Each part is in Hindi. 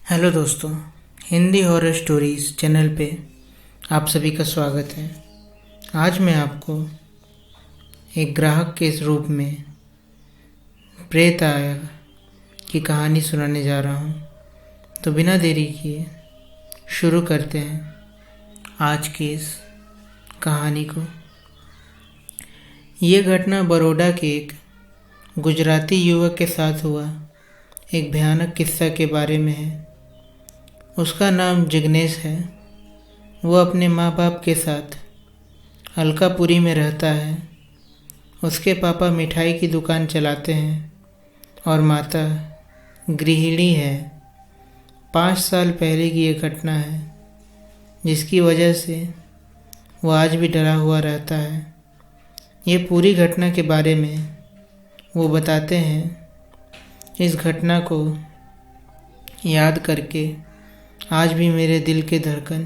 हेलो दोस्तों, हिंदी हॉरर स्टोरीज़ चैनल पे आप सभी का स्वागत है। आज मैं आपको एक ग्राहक के इस रूप में प्रेत आया की कहानी सुनाने जा रहा हूँ। तो बिना देरी किए शुरू करते हैं आज की इस कहानी को। ये घटना बड़ौदा के एक गुजराती युवक के साथ हुआ एक भयानक किस्सा के बारे में है। उसका नाम जिग्नेश है। वो अपने माँ बाप के साथ अलकापुरी में रहता है। उसके पापा मिठाई की दुकान चलाते हैं और माता गृहिणी है। 5 साल पहले की ये घटना है जिसकी वजह से वो आज भी डरा हुआ रहता है। ये पूरी घटना के बारे में वो बताते हैं। इस घटना को याद करके आज भी मेरे दिल की धड़कन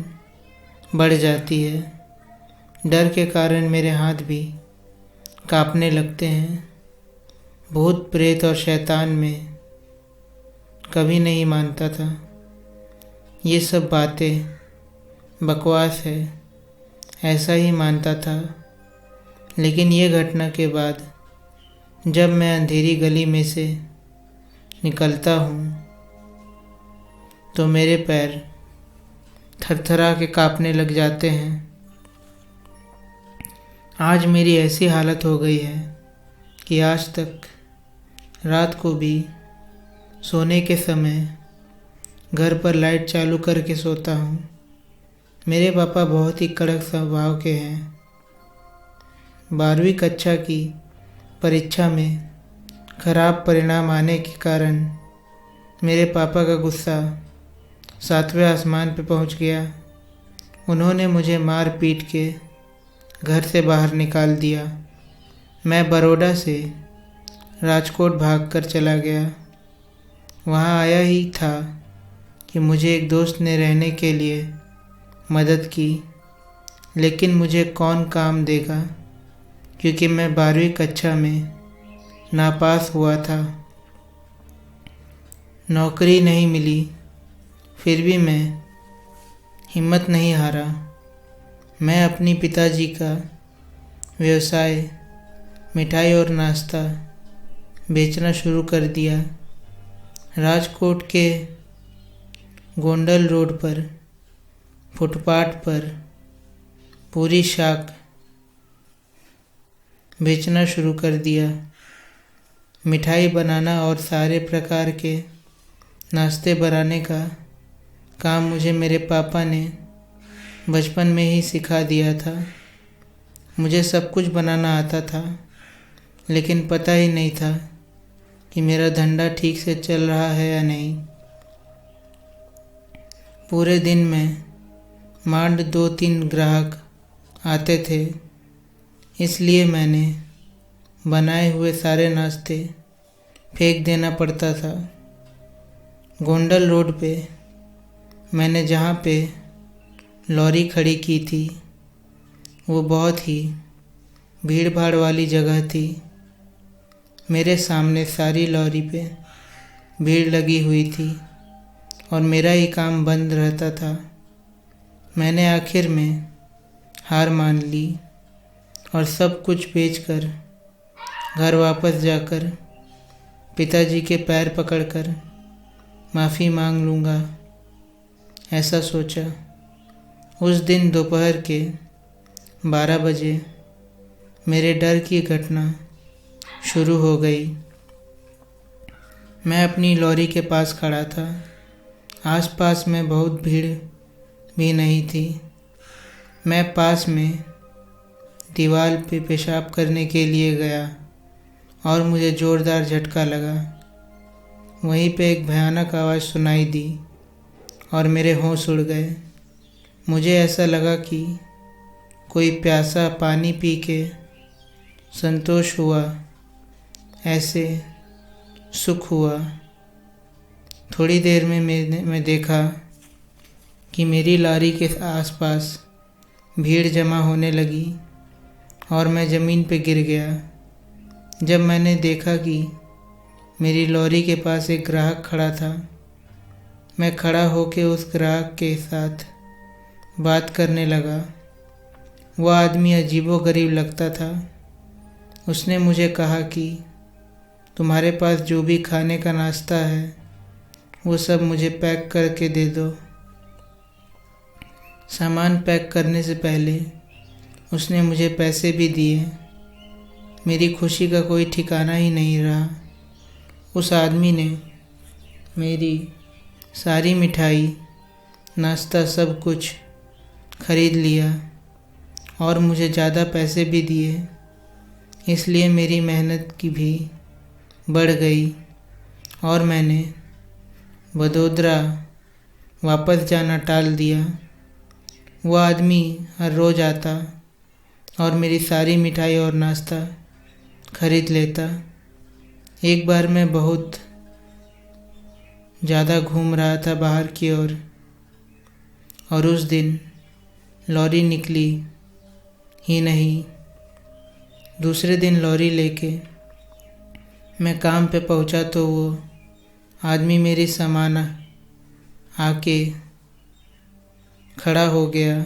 बढ़ जाती है। डर के कारण मेरे हाथ भी कांपने लगते हैं। भूत प्रेत और शैतान में कभी नहीं मानता था। ये सब बातें बकवास है, ऐसा ही मानता था। लेकिन ये घटना के बाद जब मैं अंधेरी गली में से निकलता हूँ तो मेरे पैर थरथरा के कांपने लग जाते हैं। आज मेरी ऐसी हालत हो गई है कि आज तक रात को भी सोने के समय घर पर लाइट चालू करके सोता हूँ। मेरे पापा बहुत ही कड़क स्वभाव के हैं। 12वीं कक्षा की परीक्षा में खराब परिणाम आने के कारण मेरे पापा का गुस्सा 7वें आसमान पे पहुंच गया। उन्होंने मुझे मार पीट के घर से बाहर निकाल दिया। मैं बड़ौदा से राजकोट भागकर चला गया। वहाँ आया ही था कि मुझे एक दोस्त ने रहने के लिए मदद की, लेकिन मुझे कौन काम देगा क्योंकि मैं 12वीं कक्षा में नापास हुआ था। नौकरी नहीं मिली, फिर भी मैं हिम्मत नहीं हारा। मैं अपनी पिताजी का व्यवसाय मिठाई और नाश्ता बेचना शुरू कर दिया। राजकोट के गोंडल रोड पर फुटपाथ पर पूरी शाक बेचना शुरू कर दिया। मिठाई बनाना और सारे प्रकार के नाश्ते बनाने का काम मुझे मेरे पापा ने बचपन में ही सिखा दिया था। मुझे सब कुछ बनाना आता था, लेकिन पता ही नहीं था कि मेरा धंधा ठीक से चल रहा है या नहीं। पूरे दिन में मांड 2-3 ग्राहक आते थे, इसलिए मैंने बनाए हुए सारे नाश्ते फेंक देना पड़ता था। गोंडल रोड पे मैंने जहाँ पे लॉरी खड़ी की थी वो बहुत ही भीड़ भाड़ वाली जगह थी। मेरे सामने सारी लॉरी पे भीड़ लगी हुई थी और मेरा ही काम बंद रहता था। मैंने आखिर में हार मान ली और सब कुछ बेचकर घर वापस जाकर पिताजी के पैर पकड़कर माफ़ी मांग लूँगा, ऐसा सोचा। उस दिन दोपहर के 12 बजे मेरे डर की घटना शुरू हो गई। मैं अपनी लॉरी के पास खड़ा था। आसपास में बहुत भीड़ भी नहीं थी। मैं पास में दीवार पे पेशाब करने के लिए गया और मुझे ज़ोरदार झटका लगा। वहीं पे एक भयानक आवाज़ सुनाई दी और मेरे होश उड़ गए। मुझे ऐसा लगा कि कोई प्यासा पानी पी के संतोष हुआ, ऐसे सुख हुआ। थोड़ी देर में मैं देखा कि मेरी लॉरी के आसपास भीड़ जमा होने लगी और मैं ज़मीन पे गिर गया। जब मैंने देखा कि मेरी लॉरी के पास एक ग्राहक खड़ा था, मैं खड़ा होकर उस ग्राहक के साथ बात करने लगा। वह आदमी अजीबोगरीब लगता था। उसने मुझे कहा कि तुम्हारे पास जो भी खाने का नाश्ता है वो सब मुझे पैक करके दे दो। सामान पैक करने से पहले उसने मुझे पैसे भी दिए। मेरी खुशी का कोई ठिकाना ही नहीं रहा। उस आदमी ने मेरी सारी मिठाई, नाश्ता सब कुछ खरीद लिया और मुझे ज़्यादा पैसे भी दिए। इसलिए मेरी मेहनत की भी बढ़ गई और मैंने वडोदरा वापस जाना टाल दिया। वह आदमी हर रोज़ आता और मेरी सारी मिठाई और नाश्ता खरीद लेता। एक बार मैं बहुत ज़्यादा घूम रहा था बाहर की ओर और उस दिन लॉरी निकली ही नहीं। दूसरे दिन लॉरी लेके मैं काम पे पहुंचा तो वो आदमी मेरी सामान आके खड़ा हो गया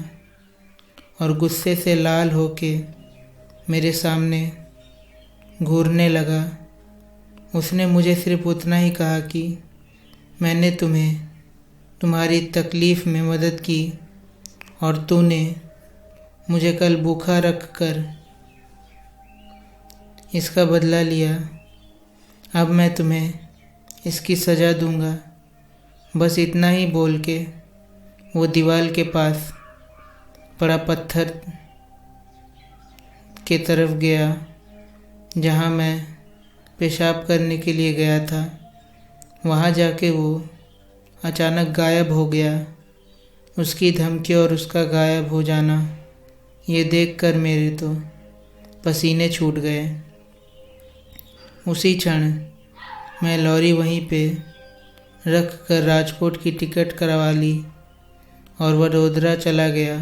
और गुस्से से लाल होके मेरे सामने घूरने लगा। उसने मुझे सिर्फ उतना ही कहा कि मैंने तुम्हें तुम्हारी तकलीफ़ में मदद की और तूने मुझे कल भूखा रख कर इसका बदला लिया। अब मैं तुम्हें इसकी सज़ा दूंगा। बस इतना ही बोल के वो दीवार के पास पड़ा पत्थर के तरफ गया जहाँ मैं पेशाब करने के लिए गया था। वहाँ जाके वो अचानक गायब हो गया। उसकी धमकी और उसका गायब हो जाना ये देखकर मेरे तो पसीने छूट गए। उसी क्षण मैं लॉरी वहीं पे रख कर राजकोट की टिकट करवा ली और वडोदरा चला गया।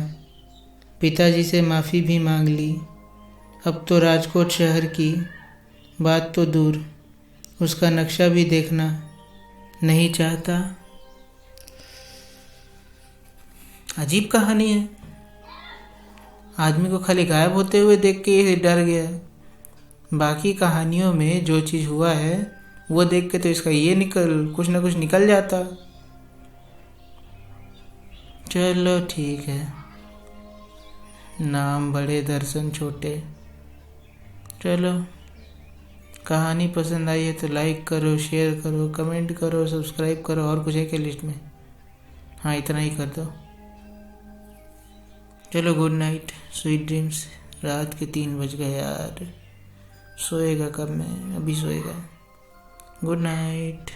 पिताजी से माफ़ी भी मांग ली। अब तो राजकोट शहर की बात तो दूर, उसका नक्शा भी देखना नहीं चाहता। अजीब कहानी है। आदमी को खाली गायब होते हुए देख के ये डर गया। बाकी कहानियों में जो चीज़ हुआ है वो देख के तो इसका ये कुछ ना कुछ निकल जाता। चलो ठीक है, नाम बड़े दर्शन छोटे। चलो, कहानी पसंद आई है तो लाइक करो, शेयर करो, कमेंट करो, सब्सक्राइब करो। और कुछ है क्या लिस्ट में? हाँ, इतना ही कर दो। चलो, गुड नाइट, स्वीट ड्रीम्स। रात के 3 बज गए यार। सोएगा कब? मैं अभी सोएगा। Good night.